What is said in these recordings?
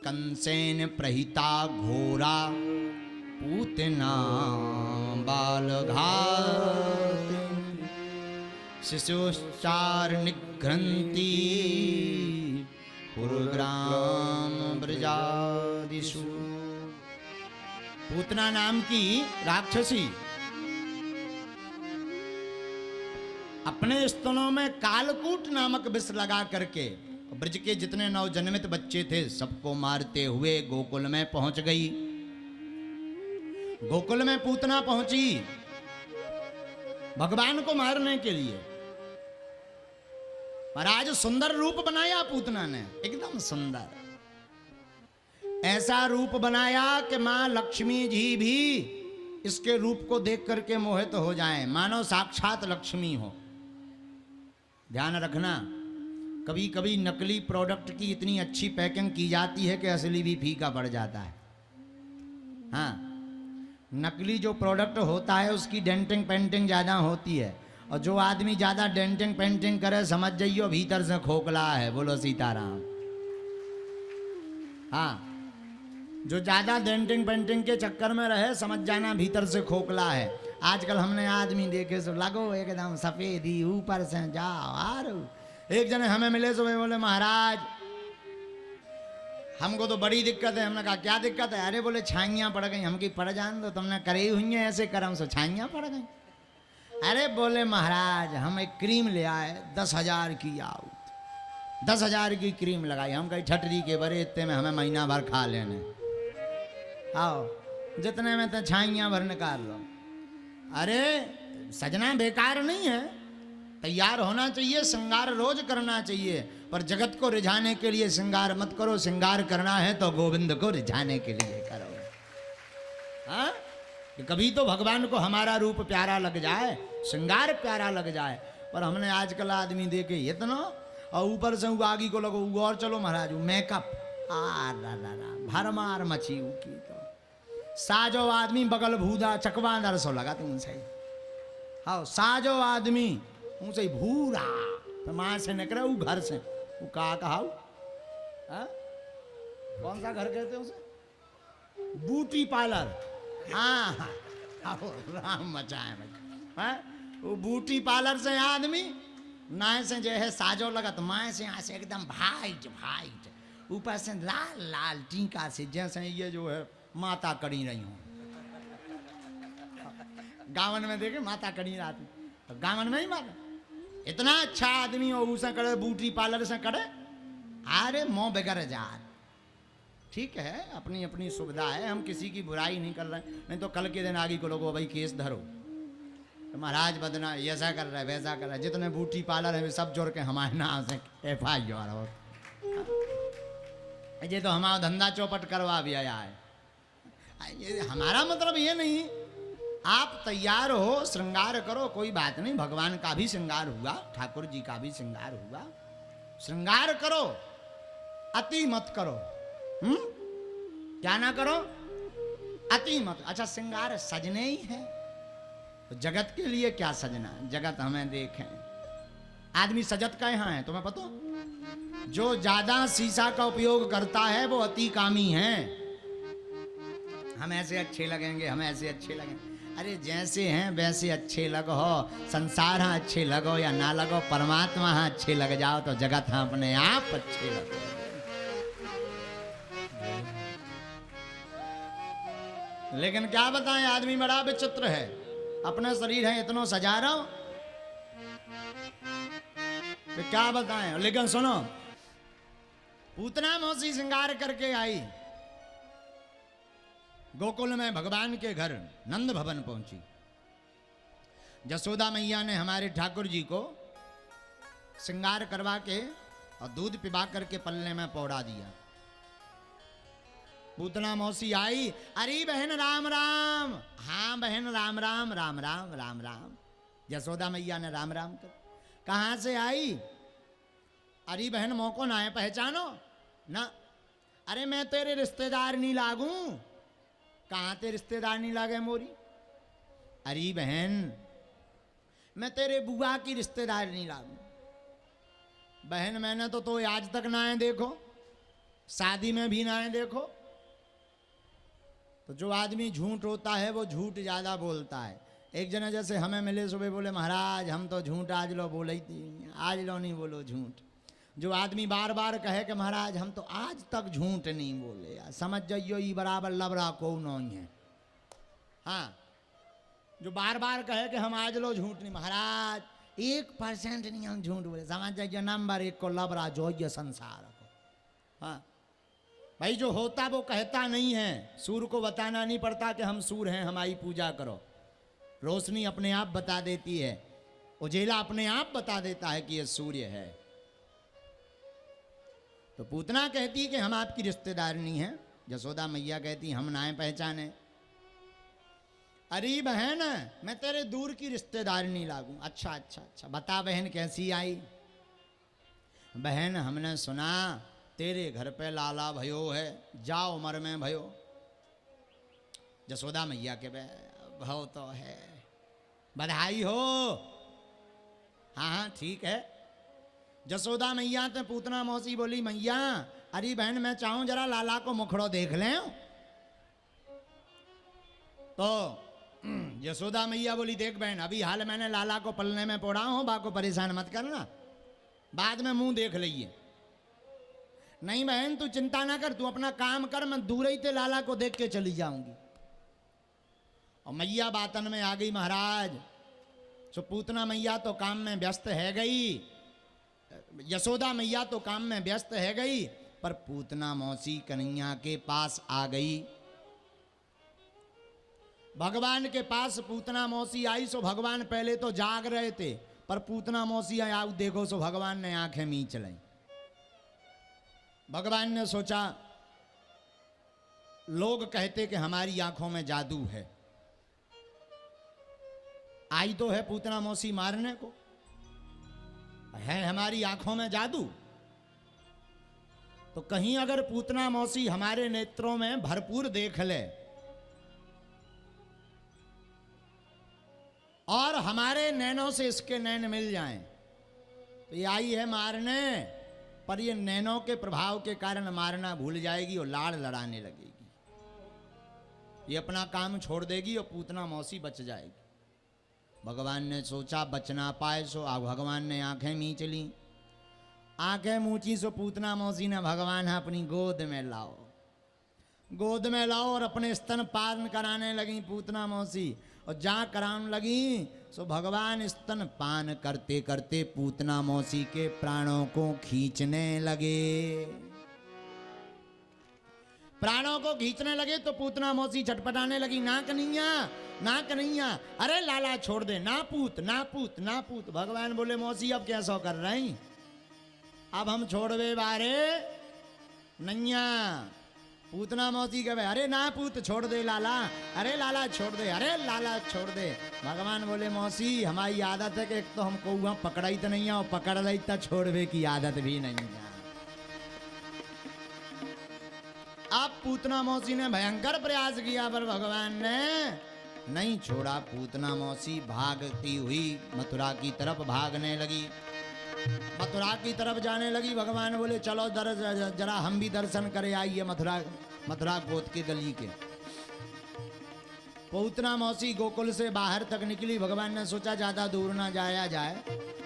कंसेन प्रहिता घोरा पूतना बाल घात शिशुश्चार निघ्रंती पुरग्राम ब्रजादिषु। पूतना नाम की राक्षसी अपने स्तनों में कालकूट नामक विष लगा करके ब्रज के जितने नवजन्मित बच्चे थे सबको मारते हुए गोकुल में पहुंच गई। गोकुल में पूतना पहुंची भगवान को मारने के लिए। महाराज सुंदर रूप बनाया पूतना ने, एकदम सुंदर। ऐसा रूप बनाया कि मां लक्ष्मी जी भी इसके रूप को देख करके मोहित हो जाएं, मानो साक्षात लक्ष्मी हो। ध्यान रखना, कभी कभी नकली प्रोडक्ट की इतनी अच्छी पैकिंग की जाती है कि असली भी फीका पड़ जाता है। हाँ, नकली जो प्रोडक्ट होता है उसकी डेंटिंग पेंटिंग ज़्यादा होती है, और जो आदमी ज़्यादा डेंटिंग पेंटिंग करे समझ जाइयो भीतर से खोखला है। बोलो सीताराम। हाँ, जो ज़्यादा डेंटिंग पेंटिंग के चक्कर में रहे समझ जाना भीतर से खोखला है। आजकल हमने आदमी देखे सो लगो एकदम सफ़ेदी ऊपर से जाओ आर। एक जने हमें मिले सो वे बोले महाराज हमको तो बड़ी दिक्कत है। हमने कहा क्या दिक्कत है? अरे बोले छाइयाँ पड़ गई। हम की पड़ जान दो, तुमने करे हुई हैं ऐसे कर्म से छाइयाँ पड़ गई। अरे बोले महाराज हम एक क्रीम ले आए 10,000 की आउट, 10,000 की क्रीम लगाई। हम कहीं छटरी के बरे इतने में हमें महीना भर खा लेने। आओ जितने में तो छाइयाँ भर निकाल लो। अरे सजना बेकार नहीं है, तैयार होना चाहिए, श्रृंगार रोज करना चाहिए, पर जगत को रिझाने के लिए श्रृंगार मत करो। श्रृंगार करना है तो गोविंद को रिझाने के लिए करो। हाँ, कभी तो भगवान को हमारा रूप प्यारा लग जाए, श्रृंगार प्यारा लग जाए। पर हमने आजकल आदमी देखे इतना, और ऊपर से आगे को लगो और चलो महाराज मेकअप भरमार मची की तो साजो आदमी बगल भूदा चकवा दरसो लगा तुमसे। हाँ, साजो आदमी उनसे भूरा तो माँ से निकले वो घर से वो कहा कौन सा घर कहते हैं उसे? Beauty parlour. हाँ हाँ, राम मचाए वो ब्यूटी पार्लर से आदमी नाय से जो है साजो लगत माए से यहाँ से एकदम भाइट भाइट, ऊपर से लाल लाल टीका से जैसे ये जो है माता कड़ी रही हूँ। गावन में देखे माता कड़ी आती तो गावन में ही माता इतना अच्छा आदमी हो उसे करे ब्यूटी पार्लर से करे। अरे मोह बेगर जार। ठीक है, अपनी अपनी सुविधा है, हम किसी की बुराई नहीं कर रहे। नहीं तो कल के दिन आगे को लोगों भाई केस धरो तो महाराज बदना ऐसा कर रहा है वैसा कर रहा है। जितने ब्यूटी पार्लर है वे सब जोड़ के हमारे नाम से FIR हो। ये तो हमारा धंधा चौपट करवा भी आया है। ये हमारा मतलब ये नहीं, आप तैयार हो श्रृंगार करो, कोई बात नहीं। भगवान का भी श्रृंगार हुआ, ठाकुर जी का भी श्रृंगार हुआ। श्रृंगार करो, अति मत करो। क्या ना करो? अति मत। अच्छा, श्रृंगार सजने ही है तो जगत के लिए क्या सजना? जगत हमें देखें। आदमी सजत का यहाँ है तुम्हें पता? जो ज्यादा शीशा का उपयोग करता है वो अति कामी है। हम ऐसे अच्छे लगेंगे, हम ऐसे अच्छे लगेंगे। अरे जैसे हैं वैसे अच्छे लगो। संसार हाँ अच्छे लगो या ना लगो, परमात्मा हाँ अच्छे लग जाओ तो जगत हाँ अपने आप अच्छे लगो। लेकिन क्या बताएं, आदमी बड़ा विचित्र है। अपना शरीर है इतना सजा रहा हूं तो क्या बताएं। लेकिन सुनो, पूतना मौसी श्रृंगार करके आई, गोकुल में भगवान के घर नंद भवन पहुंची। जसोदा मैया ने हमारे ठाकुर जी को श्रृंगार करवा के और दूध पिबा करके पल्ले में पौड़ा दिया। पूतना मौसी आई, अरे बहन राम राम। हाँ बहन राम राम राम राम राम राम। जसोदा मैया ने राम राम कर। कहाँ से आई? अरे बहन मौको ना है पहचानो ना। अरे मैं तेरे रिश्तेदार नहीं लागू। कहाँ ते रिश्तेदार नहीं लागे मोरी? अरे बहन मैं तेरे बुआ की रिश्तेदार नहीं लागू। बहन मैंने तो आज तक ना है देखो। शादी में भी ना देखो तो जो आदमी झूठ होता है वो झूठ ज़्यादा बोलता है। एक जना जैसे हमें मिले सुबह बोले महाराज हम तो झूठ आज लो बोले ही थी, आज लो नहीं बोलो झूठ। जो आदमी बार बार कहे कि महाराज हम तो आज तक झूठ नहीं बोले, यार समझ जाइयो ये बराबर लबरा को नहीं है। हाँ, जो बार बार कहे कि हम आज लो झूठ नहीं, महाराज 1% नहीं हम झूठ बोले, समझ जाइए नंबर 1 को लबरा जो ये संसार को। हाँ भाई, जो होता वो कहता नहीं है। सूर्य को बताना नहीं पड़ता कि हम सूर्य हैं, हमारी पूजा करो। रोशनी अपने आप बता देती है, उजेला अपने आप बता देता है कि ये सूर्य है। तो पूतना कहती है कि हम आपकी रिश्तेदारनी हैं। यशोदा मैया कहती हम ना पहचाने। अरे बहन मैं तेरे दूर की रिश्तेदारनी लागू। अच्छा अच्छा अच्छा, बता बहन कैसी आई। बहन हमने सुना तेरे घर पे लाला भयो है, जा उम्र में भयो। यशोदा मैया के भव तो है, बधाई हो। हाँ हाँ ठीक है। यशोदा मैया तो पूतना मौसी बोली मैया अरे बहन मैं चाहूं जरा लाला को मुखड़ो देख लें। तो यशोदा मैया बोली देख बहन अभी हाल मैंने लाला को पलने में पड़ा हूं, बा को परेशान मत करना, बाद में मुंह देख लीजिए। नहीं बहन तू चिंता ना कर, तू अपना काम कर, मैं दूर ही थे लाला को देख के चली जाऊंगी। और मैया बातन में आ गई महाराज। सो पूतना मैया तो काम में व्यस्त है गई, यशोदा मैया तो काम में व्यस्त है गई, पर पूतना मौसी कन्हैया के पास आ गई। भगवान के पास पूतना मौसी आई। सो भगवान पहले तो जाग रहे थे, पर पूतना मौसी आई देखो सो भगवान ने आंखें मींच ली। भगवान ने सोचा लोग कहते कि हमारी आंखों में जादू है, आई तो है पूतना मौसी मारने को, है हमारी आंखों में जादू। तो कहीं अगर पूतना मौसी हमारे नेत्रों में भरपूर देख ले और हमारे नैनों से इसके नैन मिल जाएं, तो ये आई है मारने, पर ये नैनों के प्रभाव के कारण मारना भूल जाएगी और लाड़ लड़ाने लगेगी। ये अपना काम छोड़ देगी और पूतना मौसी बच जाएगी। भगवान ने सोचा बच ना पाए, सो भगवान ने आंखें मींच ली। आंखें मूची सो पूतना मौसी ने भगवान अपनी गोद में लाओ, गोद में लाओ और अपने स्तन पान कराने लगी पूतना मौसी। और जहाँ कराने लगी सो भगवान स्तन पान करते करते पूतना मौसी के प्राणों को खींचने लगे। प्राणों को खींचने लगे तो पूतना मौसी छटपटाने लगी, ना कन्हैया ना कन्हैया, अरे लाला छोड़ दे, ना पूत ना पूत ना पूत। भगवान बोले मौसी अब कैसा कर रही, अब हम छोड़वे बारे नैया। पूतना मौसी कहे अरे ना पूत छोड़ दे लाला, अरे लाला छोड़ दे, अरे लाला छोड़ दे। भगवान बोले मौसी हमारी आदत है कि एक तो हमको वहां पकड़ा ही तो नहीं है और पकड़ ली तो छोड़वे की आदत भी नहीं है। अब पूतना मौसी ने भयंकर प्रयास किया पर भगवान ने नहीं छोड़ा। पूतना मौसी भागती हुई मथुरा की तरफ भागने लगी, मथुरा की तरफ जाने लगी। भगवान बोले चलो जरा हम भी दर्शन करे आइए मथुरा गोद के गली के। पूतना मौसी गोकुल से बाहर तक निकली। भगवान ने सोचा ज्यादा दूर ना जाया जाए,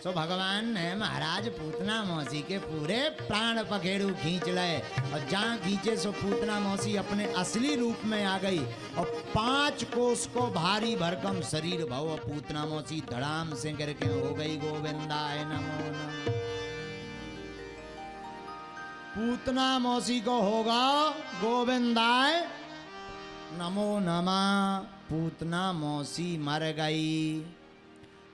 सो भगवान ने महाराज पूतना मौसी के पूरे प्राण पखेरु खींच लाए। और जहाँ खींचे सो पूतना मौसी अपने असली रूप में आ गई और 5 कोस को भारी भरकम शरीर भव पूतना मौसी धड़ाम से करके हो गई गोविंदाय नमो नमः। पूतना मौसी को होगा गोविंदाय नमो नमः। पूतना मौसी मर गई।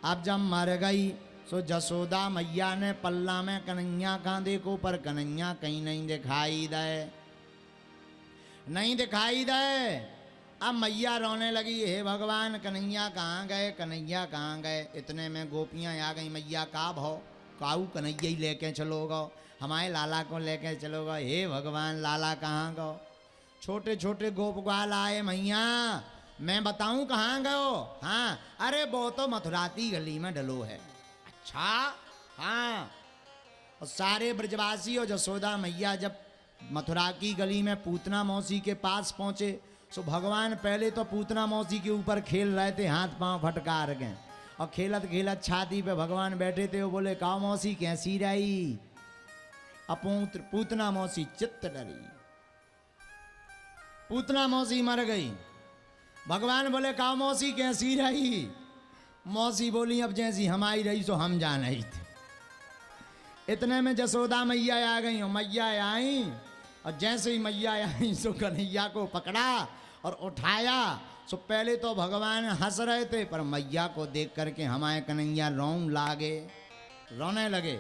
अब जब मर गई सो जसोदा मैया ने पल्ला में कन्हैया कहाँ देखो, पर कन्हैया कहीं नहीं दिखाई दे, नहीं दिखाई दे। अब मैया रोने लगी, हे भगवान कन्हैया कहाँ गए, कन्हैया कहाँ गए। इतने में गोपियाँ आ गई, मैया का भाव काऊ कन्हैया ही लेके चलोगा, हमारे लाला को लेके चलोगा। हे भगवान लाला कहाँ गो। छोटे छोटे गोप ग्वाल आए, मैया मैं बताऊं कहाँ गयो। हाँ अरे वो तो मथुराती गली में डलो है। अच्छा हाँ। और सारे ब्रजवासी और जसोदा मैया जब मथुरा की गली में पूतना मौसी के पास पहुंचे। सो भगवान पहले तो पूतना मौसी के ऊपर खेल रहे थे, हाथ पांव फटकार गए, और खेलत खेलत छाती पे भगवान बैठे थे। वो बोले काओ मौसी कैसी रही? अपूत्र पूतना मौसी चित्त डरी, पूतना मौसी मर गई। भगवान बोले काओ मौसी कैसी रही? मौसी बोली अब जैसी हमारी रही सो हम जान ही थे। इतने में जसोदा मैया आ गई, और मैया आई, और जैसे ही मैया आई सो कन्हैया को पकड़ा और उठाया। सो पहले तो भगवान हंस रहे थे, पर मैया को देख करके हमारे कन्हैया रोने लगे।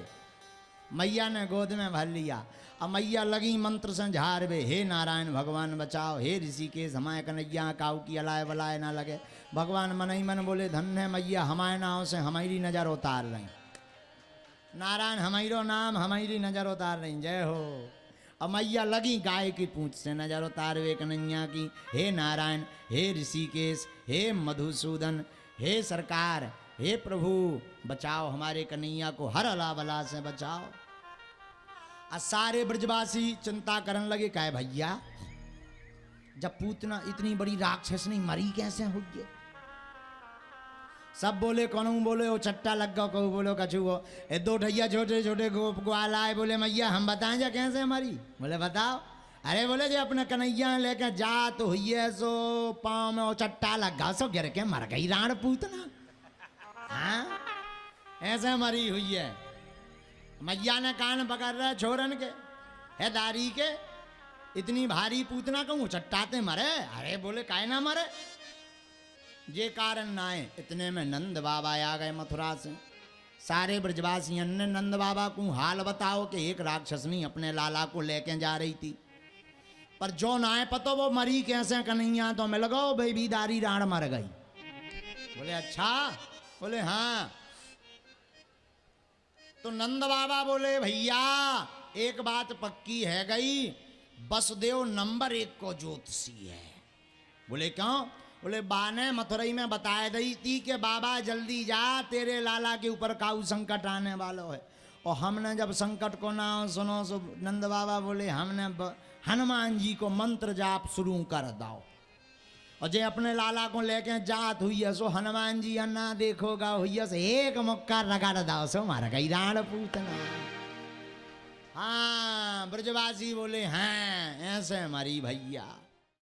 मैया ने गोद में भर लिया, अब मैया लगी मंत्र से झाड़वे, हे नारायण भगवान बचाओ, हे ऋषिकेश हमारे कन्हैया काऊ की अलाय बलाय ना लगे। भगवान मन ही मन बोले धन्य मैया हमारे नाव से हमारी नजर उतार रही, नारायण हमारो नाम हमारी नजर उतार रही, जय हो। अब मैया लगी गाय की पूंछ से नजर उतारवे कन्हैया की, हे नारायण, हे ऋषिकेश, हे मधुसूदन, हे सरकार, हे प्रभु बचाओ हमारे कन्हैया को, हर अला बला से बचाओ। और सारे ब्रजवासी चिंता करने लगे, कहे भैया जब पूतना इतनी बड़ी राक्षस नहीं मरी कैसे हुई? सब बोले कौन बोले वो चट्टा लग गया, कहू बोलो कछु वो ए दो ढैया छोटे छोटे ग्वाल आए, बोले मैया हम बताएं जा कैसे मरी? बोले बताओ। अरे बोले जो अपने कन्हैया लेके जा तो हुई है सो पाँव में वो चट्टा लग गया, सो गिर के मर गई राण पूतना। हाँ ऐसे मरी हुई है। मैया ने कान पकड़ रहे छोरन के, है दारी के, इतनी भारी पूतना कहूँ चट्टाते मरे? अरे बोले काहे ना मरे, ये कारण ना है। इतने में नंद बाबा आ गए मथुरा से। सारे ब्रजवासियों ने नंद बाबा को हाल बताओ कि एक राक्षसनी अपने लाला को लेके जा रही थी, पर जो ना है पतो वो मरी कैसे कन्हैया, तो मिल गो बेबी दारी राण मर गई। बोले अच्छा? बोले हाँ। तो नंद बाबा बोले भैया एक बात पक्की है गई, बसदेव नंबर 1 को ज्योतिषी है। बोले क्यों? बोले बा ने मथुरई में बताया दी थी कि बाबा जल्दी जा तेरे लाला के ऊपर काऊ संकट आने वाला है। और हमने जब संकट को ना सुनो सो नंद बाबा बोले हमने हनुमान जी को मंत्र जाप शुरू कर दाओ, और जे अपने लाला को लेके जात हुई है सो हनुमान जी अन्ना देखोगा हुई है से एक मुक्का रगड़ दाओ सो मार गई राण पूतना। हाँ ब्रजवासी बोले हाँ ऐसे मरी भैया।